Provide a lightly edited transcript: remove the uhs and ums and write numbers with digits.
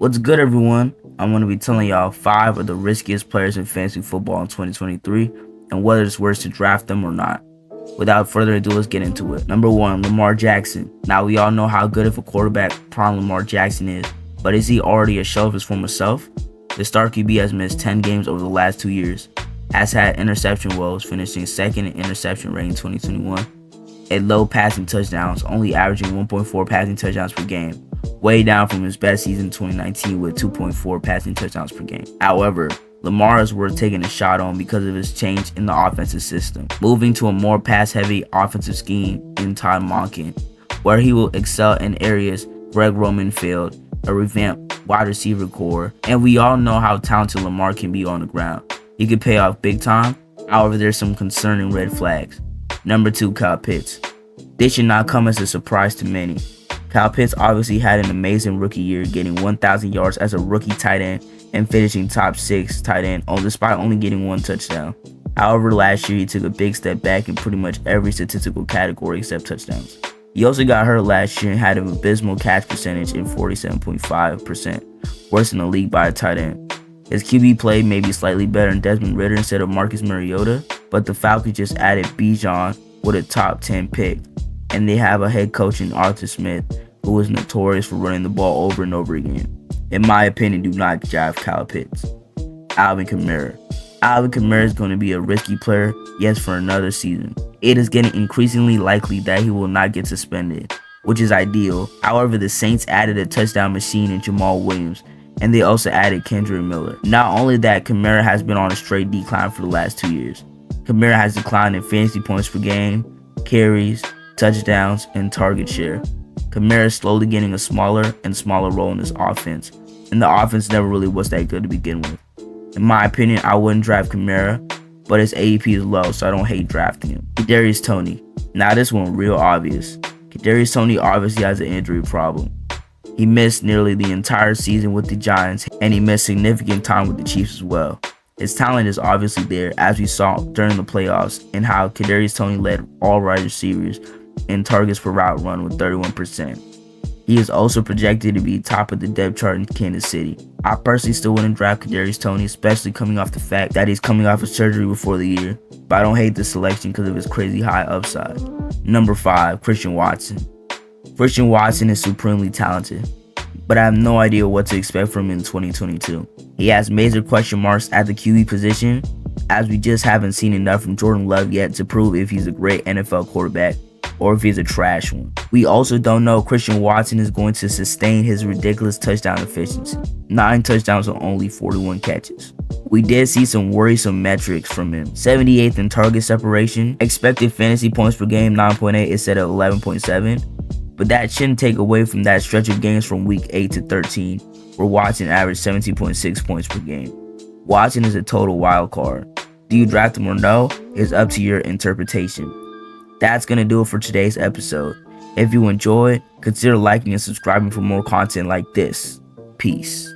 What's good, everyone? I'm going to be telling y'all 5 of the riskiest players in fantasy football in 2023 and whether it's worth to draft them or not. Without further ado, let's get into it. Number 1, Lamar Jackson. Now, we all know how good of a quarterback prime Lamar Jackson is, but is he already a shell of his former self? The star QB has missed 10 games over the last 2 years, has had interception woes, finishing second in interception rate in 2021, and low passing touchdowns, only averaging 1.4 passing touchdowns per game, way down from his best season in 2019 with 2.4 passing touchdowns per game. However, Lamar is worth taking a shot on because of his change in the offensive system, moving to a more pass-heavy offensive scheme in Todd Monken, where he will excel in areas Greg Roman failed, a revamped wide receiver core, and we all know how talented Lamar can be on the ground. He could pay off big time. However, there's some concerning red flags. Number 2, Kyle Pitts. This should not come as a surprise to many. Kyle Pitts obviously had an amazing rookie year, getting 1,000 yards as a rookie tight end and finishing top 6 tight end despite only getting 1 touchdown. However, last year he took a big step back in pretty much every statistical category except touchdowns. He also got hurt last year and had an abysmal catch percentage in 47.5%, worse in the league by a tight end. His QB play may be slightly better than Desmond Ridder instead of Marcus Mariota, but the Falcons just added Bijan with a top 10 pick, and they have a head coach in Arthur Smith who is notorious for running the ball over and over again. In my opinion, do not draft Kyle Pitts. Alvin Kamara. Alvin Kamara is going to be a risky player, yes, for another season. It is getting increasingly likely that he will not get suspended, which is ideal. However, the Saints added a touchdown machine in Jamal Williams, and they also added Kendrick Miller. Not only that, Kamara has been on a straight decline for the last 2 years. Kamara has declined in fantasy points per game, carries, touchdowns, and target share. Kamara is slowly getting a smaller and smaller role in this offense, and the offense never really was that good to begin with. In my opinion, I wouldn't draft Kamara, but his ADP is low, so I don't hate drafting him. Kadarius Toney. Now this one real obvious. Kadarius Toney obviously has an injury problem. He missed nearly the entire season with the Giants, and he missed significant time with the Chiefs as well. His talent is obviously there, as we saw during the playoffs, and how Kadarius Toney led all wide receivers in targets per route run with 31%. He is also projected to be top of the depth chart in Kansas City. I personally still wouldn't draft Kadarius Toney, especially coming off the fact that he's coming off of surgery before the year, but I don't hate the selection because of his crazy high upside. Number 5, Christian Watson. Christian Watson is supremely talented, but I have no idea what to expect from him in 2022. He has major question marks at the QB position, as we just haven't seen enough from Jordan Love yet to prove if he's a great NFL quarterback or if he's a trash one. We also don't know if Christian Watson is going to sustain his ridiculous touchdown efficiency. 9 touchdowns on only 41 catches. We did see some worrisome metrics from him. 78th in target separation, expected fantasy points per game 9.8 instead of 11.7. But that shouldn't take away from that stretch of games from week 8 to 13, where Watson averaged 17.6 points per game. Watson is a total wild card. Do you draft him or no? It's up to your interpretation. That's going to do it for today's episode. If you enjoyed, consider liking and subscribing for more content like this. Peace.